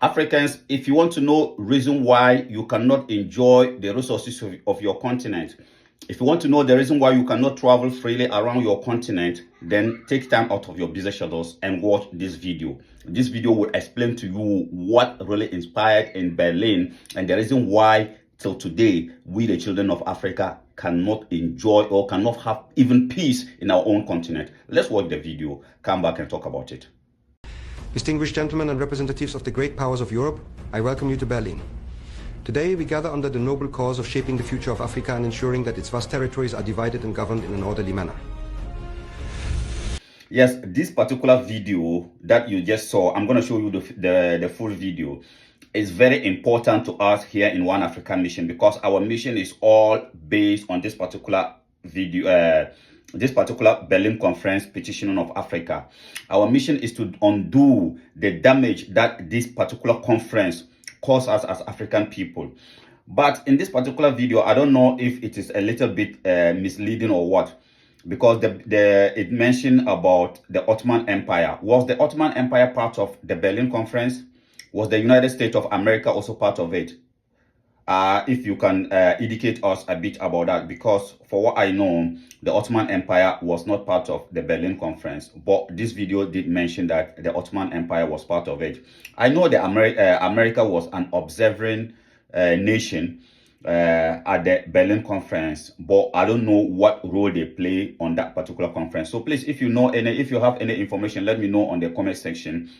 Africans, if you want to know reason why you cannot enjoy the resources of your continent, if you want to know the reason why you cannot travel freely around your continent, then take time out of your busy schedules and watch this video. This video will explain to you what really inspired in Berlin and the reason why till today we, the children of Africa, cannot enjoy or cannot have even peace in our own continent. Let's watch the video, come back and talk about it. Distinguished gentlemen and representatives of the great powers of Europe, I welcome you to Berlin. Today we gather under the noble cause of shaping the future of Africa and ensuring that its vast territories are divided and governed in an orderly manner. Yes, this particular video that you just saw, I'm going to show you the full video. It's very important to us here in One Africa Mission because our mission is all based on this particular video, this particular Berlin Conference petitioning of Africa. Our mission is to undo the damage that this particular conference caused us as African people. But in this particular video, I don't know if it is a little bit misleading or what, because it mentioned about the Ottoman Empire. Was the Ottoman Empire part of the Berlin Conference? Was the United States of America also part of it? If you can educate us a bit about that, because for what I know, the Ottoman Empire was not part of the Berlin Conference, but this video did mention that the Ottoman Empire was part of it. I know that America was an observing nation at the Berlin Conference, but I don't know what role they play on that particular conference. So please, if you have any information, let me know on the comment section.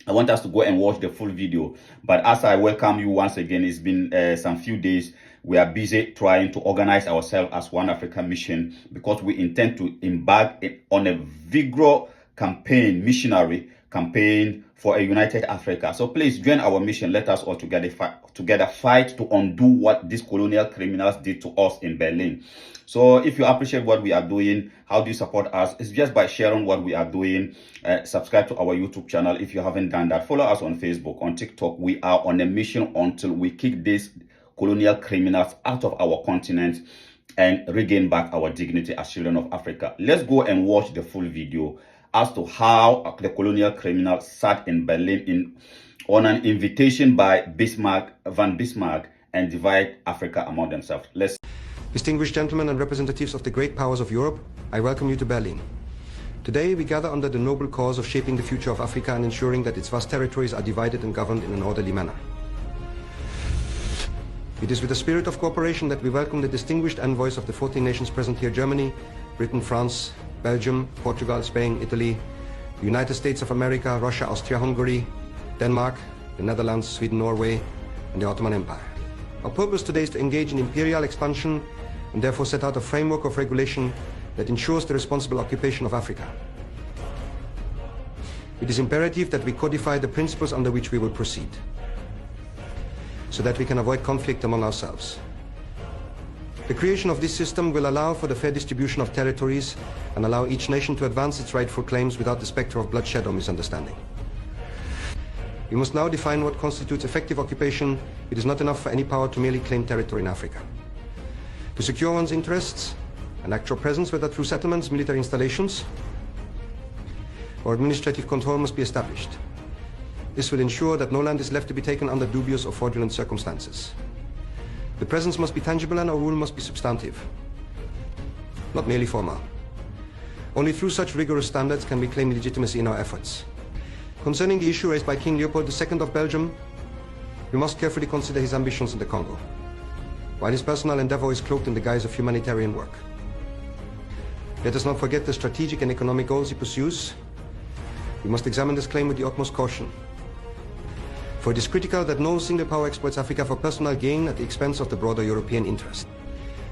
I want us to go and watch the full video. But as I welcome you once again, it's been some few days. We are busy trying to organize ourselves as One Africa Mission because we intend to embark on a vigorous campaign, missionary campaign for a united Africa. So please join our mission. Let us all together fight to undo what these colonial criminals did to us in Berlin. So if you appreciate what we are doing, how do you support us? It's just by sharing what we are doing. Subscribe to our YouTube channel if you haven't done that. Follow us on Facebook, on TikTok. We are on a mission until we kick these colonial criminals out of our continent and regain back our dignity as children of Africa. Let's go and watch the full video as to how the colonial criminals sat in Berlin on an invitation by Van Bismarck and divide Africa among themselves. Distinguished gentlemen and representatives of the great powers of Europe, I welcome you to Berlin. Today we gather under the noble cause of shaping the future of Africa and ensuring that its vast territories are divided and governed in an orderly manner. It is with a spirit of cooperation that we welcome the distinguished envoys of the 14 nations present here: Germany, Britain, France, Belgium, Portugal, Spain, Italy, the United States of America, Russia, Austria, Hungary, Denmark, the Netherlands, Sweden, Norway, and the Ottoman Empire. Our purpose today is to engage in imperial expansion and therefore set out a framework of regulation that ensures the responsible occupation of Africa. It is imperative that we codify the principles under which we will proceed, so that we can avoid conflict among ourselves. The creation of this system will allow for the fair distribution of territories and allow each nation to advance its rightful claims without the specter of bloodshed or misunderstanding. We must now define what constitutes effective occupation. It is not enough for any power to merely claim territory in Africa. To secure one's interests, an actual presence, whether through settlements, military installations, or administrative control, must be established. This will ensure that no land is left to be taken under dubious or fraudulent circumstances. The presence must be tangible and our rule must be substantive, not merely formal. Only through such rigorous standards can we claim legitimacy in our efforts. Concerning the issue raised by King Leopold II of Belgium, we must carefully consider his ambitions in the Congo, while his personal endeavor is cloaked in the guise of humanitarian work. Let us not forget the strategic and economic goals he pursues. We must examine this claim with the utmost caution. For it is critical that no single power exploits Africa for personal gain at the expense of the broader European interest.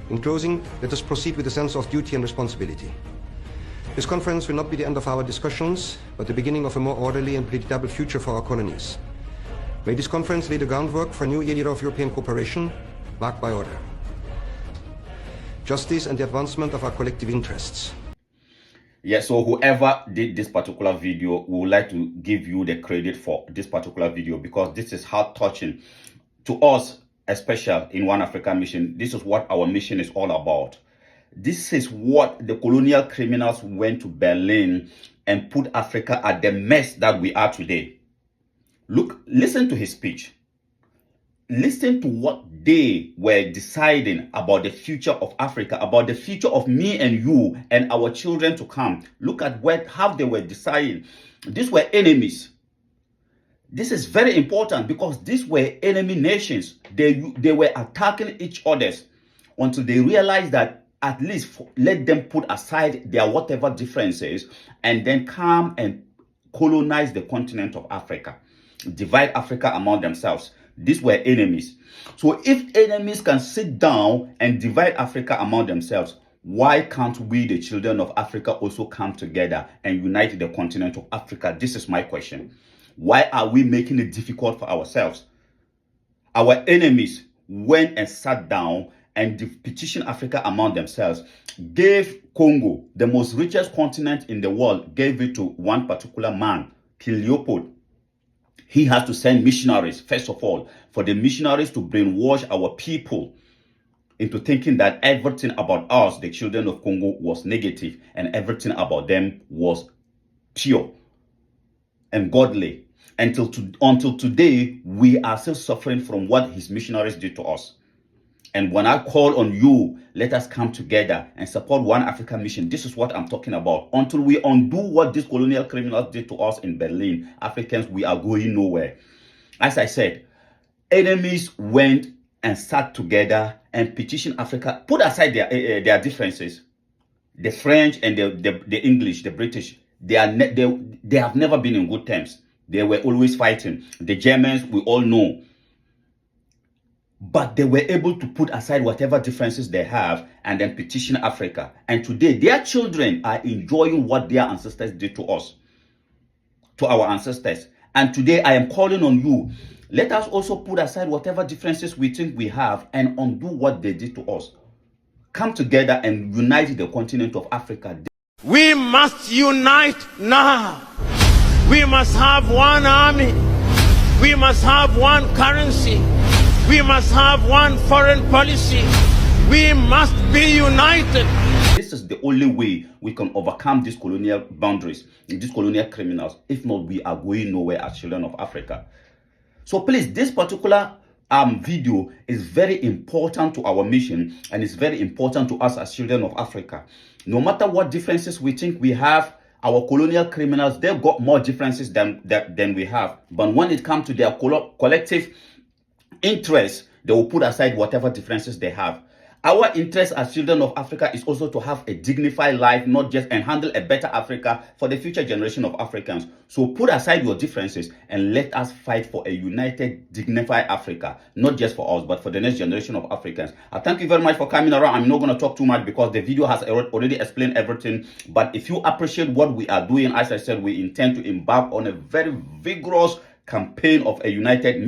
In closing, let us proceed with a sense of duty and responsibility. This conference will not be the end of our discussions, but the beginning of a more orderly and predictable future for our colonies. May this conference lay the groundwork for a new era of European cooperation, marked by order, justice, and the advancement of our collective interests. Yes, so whoever did this particular video, we would like to give you the credit for this particular video because this is heart-touching to us, especially in One Africa Mission. This is what our mission is all about. This is what the colonial criminals went to Berlin and put Africa at the mess that we are today. Look, listen to his speech. Listen to what they were deciding about the future of Africa, about the future of me and you and our children to come. Look at how they were deciding. These were enemies. This is very important because these were enemy nations. They were attacking each other until they realized that at least let them put aside their whatever differences and then come and colonize the continent of Africa, divide Africa among themselves. These were enemies. So if enemies can sit down and divide Africa among themselves, why can't we, the children of Africa, also come together and unite the continent of Africa? This is my question. Why are we making it difficult for ourselves? Our enemies went and sat down and petitioned Africa among themselves, gave Congo, the most richest continent in the world, gave it to one particular man, King Leopold. He has to send missionaries, first of all, for the missionaries to brainwash our people into thinking that everything about us, the children of Congo, was negative and everything about them was pure and godly. Until today, we are still suffering from what his missionaries did to us. And when I call on you, let us come together and support One Africa Mission. This is what I'm talking about. Until we undo what these colonial criminals did to us in Berlin, Africans, we are going nowhere. As I said, enemies went and sat together and petitioned Africa, put aside their differences. The French and the English, the British, they have never been in good terms. They were always fighting. The Germans, we all know. But they were able to put aside whatever differences they have and then petition Africa. And today, their children are enjoying what their ancestors did to us, to our ancestors. And today, I am calling on you. Let us also put aside whatever differences we think we have and undo what they did to us. Come together and unite the continent of Africa. We must unite now. We must have one army. We must have one currency. We must have one foreign policy. We must be united. This is the only way we can overcome these colonial boundaries, these colonial criminals. If not, we are going nowhere as children of Africa. So please, this particular video is very important to our mission and it's very important to us as children of Africa. No matter what differences we think we have, our colonial criminals, they've got more differences than we have. But when it comes to their collective interests, they will put aside whatever differences they have. Our interest as children of Africa is also to have a dignified life, not just and handle a better Africa for the future generation of Africans. So put aside your differences and let us fight for a united, dignified Africa, not just for us, but for the next generation of Africans. I thank you very much for coming around. I'm not going to talk too much because the video has already explained everything. But if you appreciate what we are doing, as I said, we intend to embark on a very vigorous campaign of a united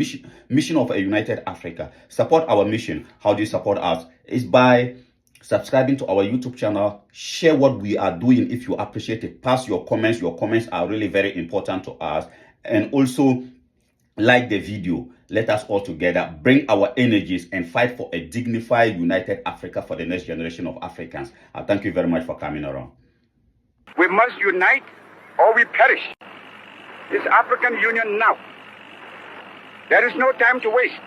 mission of a united Africa. Support our mission. How do you support us? Is by subscribing to our YouTube channel. Share what we are doing if you appreciate it. Pass your comments. Your comments are really very important to us. And also like the video. Let us all together bring our energies and fight for a dignified, united Africa for the next generation of Africans. I thank you very much for coming around. We must unite or we perish. This African Union now. There is no time to waste.